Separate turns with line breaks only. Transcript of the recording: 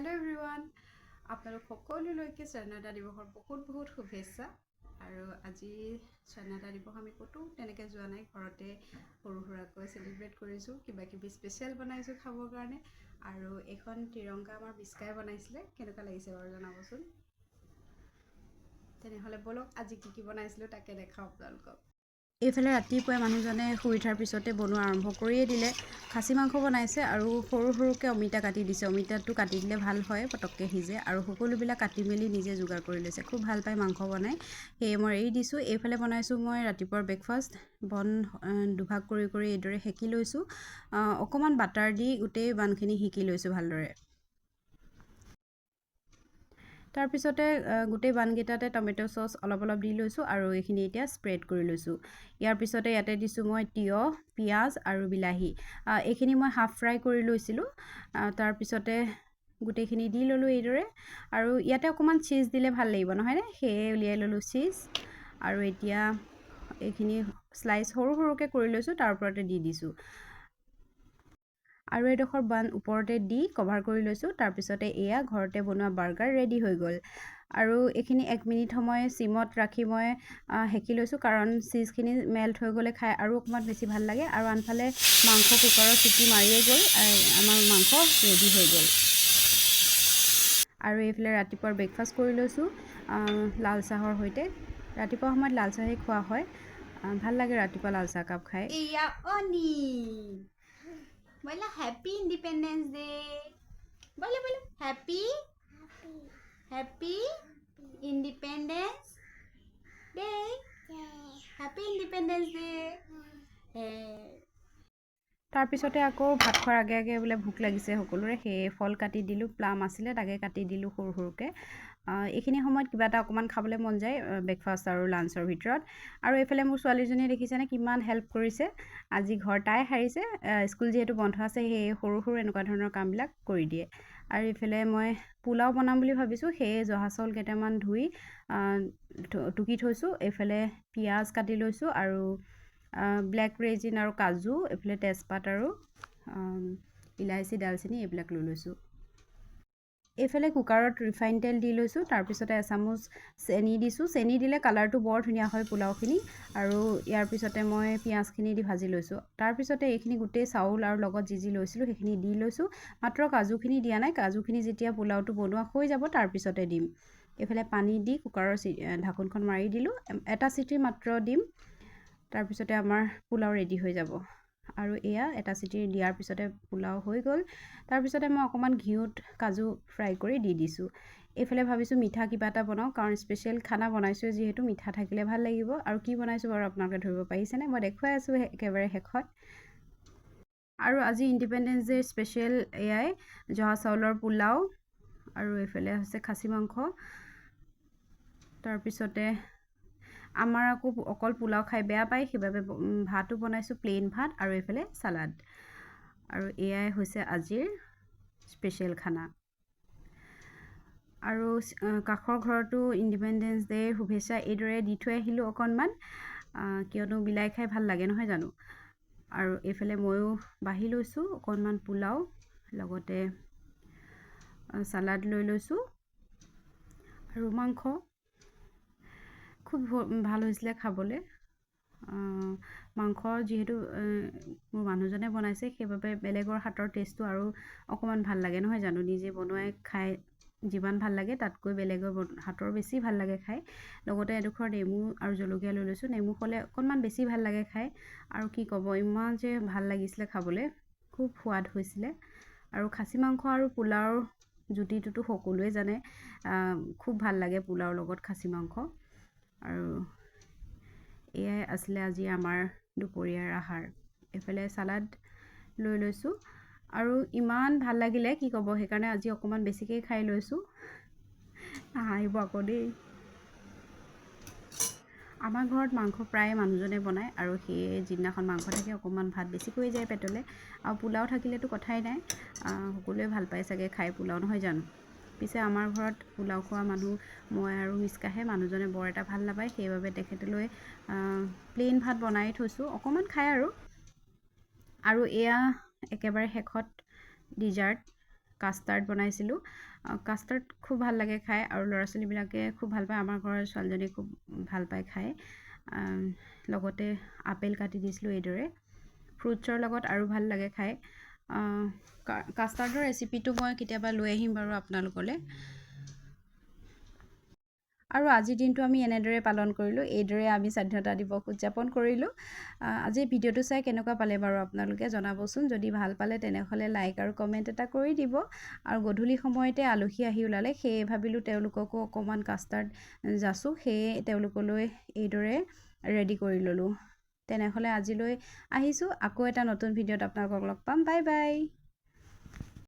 Hello' everyone, আপোনালোক সকলোলৈকে স্বাধীনতা দিৱসৰ বহুত শুভেচ্ছা। আৰু আজি স্বাধীনতা দিৱস আমি ক'তো তেনেকৈ যোৱা নাই, ঘৰতে সৰু সুৰাকৈ চেলিব্ৰেট কৰিছোঁ, কিবা কিবি স্পেচিয়েল বনাইছোঁ খাবৰ কাৰণে। আৰু এইখন তিৰংগা আমাৰ বিস্কাই বনাইছিলে, কেনেকুৱা লাগিছে বাৰু জনাবচোন। তেনেহ'লে ব'লক আজি কি বনাইছিলোঁ তাকে দেখাওঁ আপোনালোকক। এইফালে ৰাতিপুৱাই মানুহজনে শুই উঠাৰ পিছতে বনোৱা আৰম্ভ কৰিয়ে দিলে। খাচী মাংস বনাইছে আৰু সৰু সৰুকৈ অমিতা কাটি দিছে। অমিতাটো কাটি দিলে ভাল হয়, পটককৈ সিজে আৰু সকলোবিলাক কাটি মেলি নিজে যোগাৰ কৰি লৈছে। খুব ভাল পায় মাংস বনাই, সেয়ে মই এৰি দিছোঁ। এইফালে বনাইছোঁ মই ৰাতিপুৱাৰ ব্ৰেকফাষ্ট। বন দুভাগ কৰি কৰি এইদৰে সেকি লৈছোঁ। অকণমান বাটাৰ দি গোটেই বানখিনি সেকি লৈছোঁ ভালদৰে। তাৰপিছতে গোটেই বানকেইটাতে টমেট' চচ অলপ দি লৈছোঁ আৰু এইখিনি এতিয়া স্প্ৰেড কৰি লৈছোঁ। ইয়াৰ পিছতে ইয়াতে দিছোঁ মই তিয়ঁহ, পিঁয়াজ আৰু বিলাহী। এইখিনি মই হাফ ফ্ৰাই কৰি লৈছিলোঁ। তাৰপিছতে গোটেইখিনি দি ল'লোঁ এইদৰে। আৰু ইয়াতে অকণমান চীজ দিলে ভাল লাগিব নহয়নে, সেয়ে উলিয়াই ল'লোঁ চীজ। আৰু এতিয়া এইখিনি শ্লাইচ সৰু সৰুকৈ কৰি লৈছোঁ, তাৰ ওপৰতে দি দিছোঁ। আৰু এডোখৰ বান ওপৰতে দি কভাৰ কৰি লৈছোঁ। তাৰপিছতে এয়া ঘৰতে বনোৱা বাৰ্গাৰ ৰেডি হৈ গ'ল। আৰু এইখিনি 1 মিনিট সময় চিমত ৰাখি মই সেকি লৈছোঁ, কাৰণ চীজখিনি মেল্ট হৈ গ'লে খাই আৰু অকণমান বেছি ভাল লাগে। আৰু আনফালে মাংস কুকাৰৰ চিটি মাৰিয়ে গ'ল, আমাৰ মাংস ৰেডি হৈ গ'ল। আৰু এইফালে ৰাতিপুৱাৰ ব্ৰেকফাষ্ট কৰি লৈছোঁ লাল চাহৰ সৈতে। ৰাতিপুৱা সময়ত লাল চাহেই খোৱা হয়, ভাল লাগে ৰাতিপুৱা লাল চাহ কাপ খাই। बोला हैप्पी इंडिपेंडेंस डे, बोलो बोलो happy independence day, happy independence day. তাৰপিছতে আকৌ ভাত খোৱাৰ আগে আগে বোলে ভোক লাগিছে সকলোৰে, সেয়ে ফল কাটি দিলোঁ। প্লাম আছিলে, তাকে কাটি দিলোঁ সৰু সৰুকৈ। এইখিনি সময়ত কিবা এটা অকণমান খাবলৈ মন যায় ব্ৰেকফাষ্ট আৰু লাঞ্চৰ ভিতৰত। আৰু এইফালে মোৰ ছোৱালীজনীয়ে দেখিছেনে কিমান হেল্প কৰিছে। আজি ঘৰ তাই সাৰিছে, স্কুল যিহেতু বন্ধ আছে সেয়ে সৰু সৰু এনেকুৱা ধৰণৰ কামবিলাক কৰি দিয়ে। আৰু এইফালে মই পোলাও বনাম বুলি ভাবিছোঁ, সেয়ে জহা চাউল কেইটামান ধুই টুকি থৈছোঁ। এইফালে পিঁয়াজ কাটি লৈছোঁ আৰু ব্লেক ৰেজিন আৰু কাজু, এইফালে তেজপাত আৰু ইলাইচি, ডালচেনি এইবিলাক লৈ লৈছোঁ। এইফালে কুকাৰত ৰিফাইন তেল দি লৈছোঁ। তাৰপিছতে এচামুচ চেনি দিছোঁ। চেনি দিলে কালাৰটো বৰ ধুনীয়া হয় পোলাওখিনি। আৰু ইয়াৰ পিছতে মই পিঁয়াজখিনি দি ভাজি লৈছোঁ। তাৰপিছতে এইখিনি গোটেই চাউল আৰু লগত যি লৈছিলোঁ সেইখিনি দি লৈছোঁ। মাত্ৰ কাজুখিনি দিয়া নাই, কাজুখিনি যেতিয়া পোলাওটো বনোৱা হৈ যাব তাৰপিছতে দিম। এইফালে পানী দি কুকাৰৰ ঢাকোনখন মাৰি দিলোঁ, এটা চিটি মাত্ৰ দিম। তাৰপিছতে আমাৰ পোলাও ৰেডি হৈ যাব। আৰু এয়া এটা চিটি দিয়াৰ পিছতে পোলাও হৈ গ'ল। তাৰপিছতে মই অকণমান ঘিউত কাজু ফ্ৰাই কৰি দি দিছোঁ। এইফালে ভাবিছোঁ মিঠা কিবা এটা বনাওঁ, কাৰণ স্পেচিয়েল খানা বনাইছোঁ যিহেতু মিঠা থাকিলে ভাল লাগিব। আৰু কি বনাইছোঁ বাৰু আপোনালোকে ধৰিব পাৰিছেনে, মই দেখুৱাই আছোঁ একেবাৰে শেষত। আৰু আজি ইণ্ডিপেণ্ডেন্স ডে স্পেচিয়েল এয়াই জহা চাউলৰ পোলাও, আৰু এইফালে হৈছে খাচী মাংস। তাৰপিছতে আমাৰ আকৌ অকল পোলাও খাই বেয়া পায়, সেইবাবে ভাতো বনাইছোঁ, প্লেইন ভাত আৰু এইফালে চালাড। আৰু এয়াই হৈছে আজিৰ স্পেচিয়েল খানা। আৰু কাষৰ ঘৰতো ইণ্ডিপেণ্ডেন্স ডেৰ শুভেচ্ছা এইদৰে দি থৈ আহিলোঁ অকণমান, কিয়নো বিলাই খাই ভাল লাগে নহয় জানো। আৰু এইফালে ময়ো বাঢ়ি লৈছোঁ অকণমান পোলাও, লগতে চালাড লৈ লৈছোঁ আৰু মাংস। খুব ভাল হৈছিলে খাবলৈ। মাংস যিহেতু মোৰ মানুহজনে বনাইছে, সেইবাবে বেলেগৰ হাতৰ টেষ্টটো আৰু অকণমান ভাল লাগে নহয় জানো। নিজে বনোৱাই খাই যিমান ভাল লাগে তাতকৈ বেলেগৰ হাতৰ বেছি ভাল লাগে খাই। লগতে এডোখৰ নেমু আৰু জলকীয়া লৈ লৈছোঁ, নেমু হ'লে অকণমান বেছি ভাল লাগে খাই। আৰু কি ক'ব, ইমান যে ভাল লাগিছিলে খাবলৈ, খুব সোৱাদ হৈছিলে। আৰু খাচী মাংস আৰু পোলাওৰ জুতিটোতো সকলোৱে জানে, খুব ভাল লাগে পোলাওৰ লগত খাচী মাংস। আৰু এয়াই আছিলে আজি আমাৰ দুপৰীয়াৰ আহাৰ। এইফালে চালাড লৈ লৈছোঁ আৰু ইমান ভাল লাগিলে কি ক'ব, সেইকাৰণে আজি অকণমান বেছিকৈ খাই লৈছোঁ। হাঁহিব আকৌ দেই। আমাৰ ঘৰত মাংস প্ৰায় মানুহজনে বনায়, আৰু সেয়ে যিদিনাখন মাংস থাকে অকণমান ভাত বেছিকৈ যায় পেটলৈ। আৰু পোলাও থাকিলেতো কথাই নাই, সকলোৱে ভাল পায় চাগে খাই পোলাও নহয় জানো। পিছে আমাৰ ঘৰত পোলাও খোৱা মানুহ মই আৰু মিস্কাহে, মানুহজনে বৰ এটা ভাল নাপায়, সেইবাবে তেখেতলৈ প্লেইন ভাত বনাই থৈছোঁ, অকণমান খায় আৰু। আৰু এয়া একেবাৰে শেষত ডিজাৰ্ট, কাষ্টাৰ্ড বনাইছিলোঁ। কাষ্টাৰ্ড খুব ভাল লাগে খাই আৰু ল'ৰা ছোৱালীবিলাকে খুব ভাল পায়। আমাৰ ঘৰৰ ছোৱালীজনী খুব ভাল পায় খাই। লগতে আপেল কাটি দিছিলোঁ এইদৰে। ফ্ৰুটছৰ লগত আৰু ভাল লাগে খাই। কাষ্টাৰ্ডৰ ৰেচিপিটো মই কেতিয়াবা লৈ আহিম বাৰু আপোনালোকলৈ। আৰু আজিৰ দিনটো আমি এনেদৰে পালন কৰিলোঁ। এইদৰে আমি স্বাধীনতা দিৱস উদযাপন কৰিলোঁ। আজি ভিডিঅ'টো চাই কেনেকুৱা পালে বাৰু আপোনালোকে জনাবচোন। যদি ভাল পালে তেনেহ'লে লাইক আৰু কমেণ্ট এটা কৰি দিব। আৰু গধূলি সময়তে আলহী আহি ওলালে, সেয়ে ভাবিলোঁ তেওঁলোককো অকণমান কাষ্টাৰ্ড যাচোঁ, সেয়ে তেওঁলোকলৈ এইদৰে ৰেডি কৰি ল'লোঁ। তেনেহ'লে আজিলৈ আহিছোঁ। আকৌ এটা নতুন ভিডিঅ'ত আপোনালোকক লগ পাম। Bye bye.